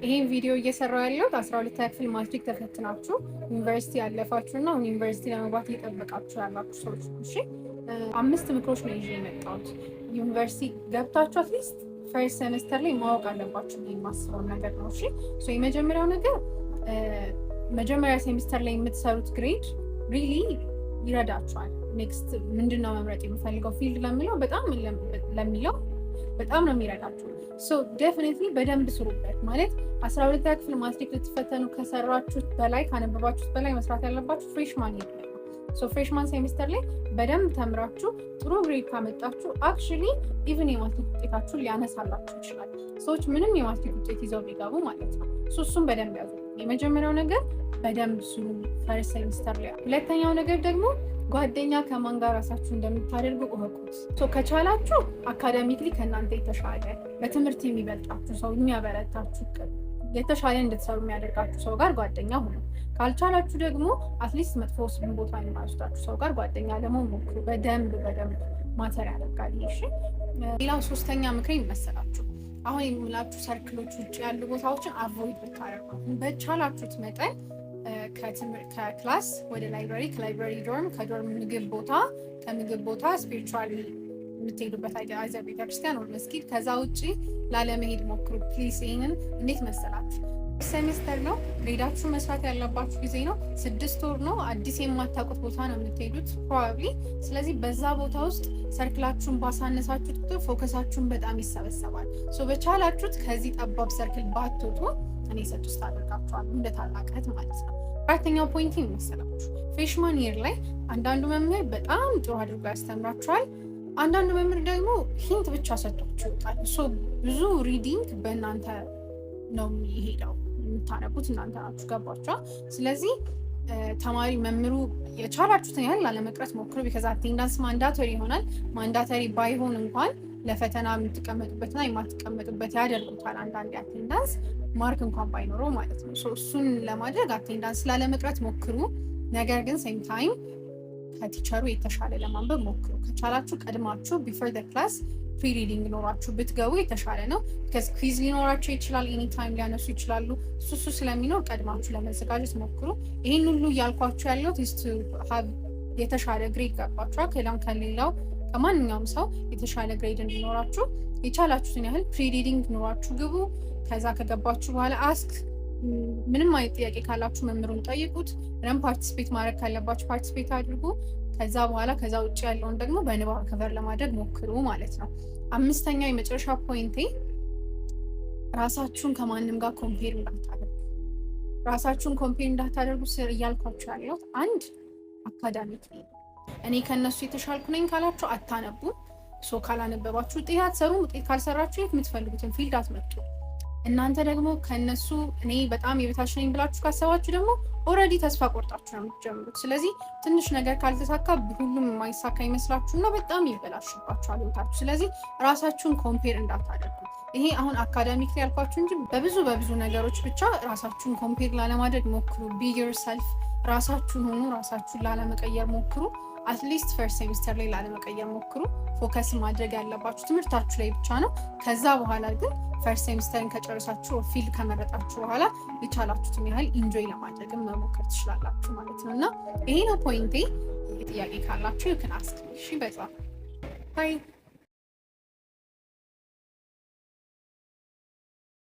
ይሄን ቪዲዮ እየሰራው ያለው 12ኛ ክፍል ማትሪክ ተፈትናችሁ ዩኒቨርሲቲ ያለፋችሁና አሁን ዩኒቨርሲቲ ለመግባት እየጠበቃችሁ ያላችሁ ሰዎች ነው። እሺ 5 ምክሮች ነው ይዤ የመጣሁት። ዩኒቨርሲቲ ገብታችሁ አትሊስት ፈርስት ሴሜስተር ላይ ማወቅ አለባችሁ የማስበው ነገር ነው። እሺ የመጀመሪያው ነገር መጀመሪያ ሴሚስተር ላይ የምትሰሩት ግሬድ ሪሊ ይረዳችኋል። ኔክስት ምንድነው መምረጥ የምፈልገው ፊልድ ለሚለው በጣም ነው የሚረዳችሁ። ሶ ዴፊኒትሊ በደንብ ስሩበት። ማለት 12ኛ ክፍል ማትሪክ ልትፈተኑ ከሰራችሁት በላይ ካነበባችሁት በላይ መስራት ያለባችሁ ፍሬሽማን ይሄድ ነው። ሶ ፍሬሽማን ሴሚስተር ላይ በደንብ ተምራችሁ ጥሩ ግሬድ ካመጣችሁ አክቹሊ ኢቭን የማትሪክ ውጤታችሁን ሊያነሳላችሁ ይችላል። ሰዎች ምንም የማትሪክ ውጤት ይዘው ቢገቡ ማለት ነው። ሶ እሱም በደንብ ያዙ። የመጀመሪያው ነገር በደንብ ስሩ ፈርስት ሴሚስተር ላይ። ሁለተኛው ነገር ደግሞ ጓደኛ ከማን ጋር ራሳችሁ እንደምታደርጉ እወቁት። ከቻላችሁ አካዳሚክሊ ከእናንተ የተሻለ በትምህርት የሚበልጣችሁ ሰው የሚያበረታችሁ የተሻለ እንድትሰሩ የሚያደርጋችሁ ሰው ጋር ጓደኛ ሁኑ። ካልቻላችሁ ደግሞ አትሊስት መጥፎ ቦታ የማይወስዳችሁ ሰው ጋር ጓደኛ ለመሆን ሞክሩ። በደንብ ማተር ያደርጋል። እሺ ሌላው ሶስተኛ ምክሬ ይመሰላችሁ አሁን የምላችሁ ሰርክሎች ውጭ ያሉ ቦታዎችን አቮይድ ብታደርጉ በቻላችሁት መጠን ከክላስ ወደ ላይብራሪ፣ ከላይብራሪ ዶርም፣ ከዶርም ምግብ ቦታ፣ ከምግብ ቦታ ስፒሪቹዋል የምትሄዱበት አይዘር ቤተክርስቲያን ወይ መስጊድ፣ ከዛ ውጭ ላለመሄድ ሞክሩ ፕሊስ። ይህንን እንዴት መሰላችሁ? ሴሚስተር ነው ግሬዳችሁ መስራት ያለባችሁ ጊዜ ነው። 6 ወር ነው። አዲስ የማታውቁት ቦታ ነው የምትሄዱት ፕሮባብሊ። ስለዚህ በዛ ቦታ ውስጥ ሰርክላችሁን ባሳነሳችሁት ቁጥር ፎከሳችሁን በጣም ይሰበሰባል። በቻላችሁት ከዚህ ጠባብ ሰርክል ባትወጡ እኔ ሰጥስት አደርጋችኋል እንደ ታላቅነት ማለት ነው። አራተኛው ፖይንት የሚመስላችሁ ፍሬሽማን ይር ላይ አንዳንዱ መምህር በጣም ጥሩ አድርጎ ያስተምራችኋል። አንዳንዱ መምህር ደግሞ ሂንት ብቻ ሰጥቷችሁ ይወጣል። ብዙ ሪዲንግ በእናንተ ነው የሚሄደው፣ የምታነቡት እናንተ ናችሁ። ገባችኋል? ስለዚህ ተማሪ መምህሩ የቻላችሁትን ያህል ላለመቅረት ሞክሩ። ቢካዝ አቴንዳንስ ማንዳቶሪ ይሆናል። ማንዳቶሪ ባይሆን እንኳን ለፈተና የምትቀመጡበትና የማትቀመጡበት ያደርጉታል። አንዳንድ አቴንዳንስ ማርክ እንኳን ባይኖረው ማለት ነው። እሱን ለማድረግ አቴንዳንስ ላለመቅረት ሞክሩ። ነገር ግን ሴም ታይም ከቲቸሩ የተሻለ ለማንበብ ሞክሩ። ከቻላችሁ ቀድማችሁ ቢፎር ዘ ክላስ ፕሪ ሪዲንግ ኖራችሁ ብትገቡ የተሻለ ነው። ቢካዝ ኩዊዝ ሊኖራቸው ይችላል፣ ኤኒ ታይም ሊያነሱ ይችላሉ። እሱ ስለሚኖር ቀድማችሁ ለመዘጋጀት ሞክሩ። ይህን ሁሉ እያልኳችሁ ያለው የተሻለ ግሬድ ገባችኋል። ከሌላው ከማንኛውም ሰው የተሻለ ግሬድ እንዲኖራችሁ የቻላችሁትን ያህል ፕሪ ሪዲንግ ኖራችሁ ግቡ። ከዛ ከገባችሁ በኋላ ምንም አይነት ጥያቄ ካላችሁ መምህሩን ጠይቁት። ረም ፓርቲስፔት ማድረግ ካለባችሁ ፓርቲስፔት አድርጉ። ከዛ በኋላ ከዛ ውጭ ያለውን ደግሞ በንባብ ከቨር ለማድረግ ሞክሩ ማለት ነው። አምስተኛው የመጨረሻ ፖይንቴ ራሳችሁን ከማንም ጋር ኮምፔር እንዳታደርጉ። ራሳችሁን ኮምፔር እንዳታደርጉ እያልኳችሁ ያለሁት አንድ አካዳሚክ እኔ ከነሱ የተሻልኩ ነኝ ካላችሁ አታነቡ። ካላነበባችሁ ውጤት አትሰሩም። ውጤት ካልሰራችሁ የምትፈልጉትን ፊልድ አትመጡ። እናንተ ደግሞ ከነሱ እኔ በጣም የበታች ነኝ ብላችሁ ካሰባችሁ ደግሞ ኦልሬዲ ተስፋ ቆርጣችሁ ነው የምትጀምሩት። ስለዚህ ትንሽ ነገር ካልተሳካ ሁሉም የማይሳካ ይመስላችሁና በጣም ይበላሽባችኋል ህይወታችሁ። ስለዚህ ራሳችሁን ኮምፔር እንዳታደርጉ። ይሄ አሁን አካዳሚክ ላይ ያልኳችሁ እንጂ በብዙ ነገሮች ብቻ ራሳችሁን ኮምፔር ላለማድረግ ሞክሩ። ቢ ዮርሰልፍ፣ ራሳችሁን ሆኑ። ራሳችሁን ላለመቀየር ሞክሩ። አትሊስት ፈርስት ሴሚስተር ላይ ላለመቀየር ሞክሩ። ፎከስ ማድረግ ያለባችሁ ትምህርታችሁ ላይ ብቻ ነው። ከዛ በኋላ ግን ፈርስት ሴሚስተርን ከጨረሳችሁ ፊልድ ከመረጣችሁ በኋላ የቻላችሁትን ያህል ኢንጆይ ለማድረግም መሞከር ትችላላችሁ ማለት ነው። እና ይሄ ነው ፖይንቴ። ጥያቄ ካላችሁ ይክን አስክ። እሺ በጣም ባይ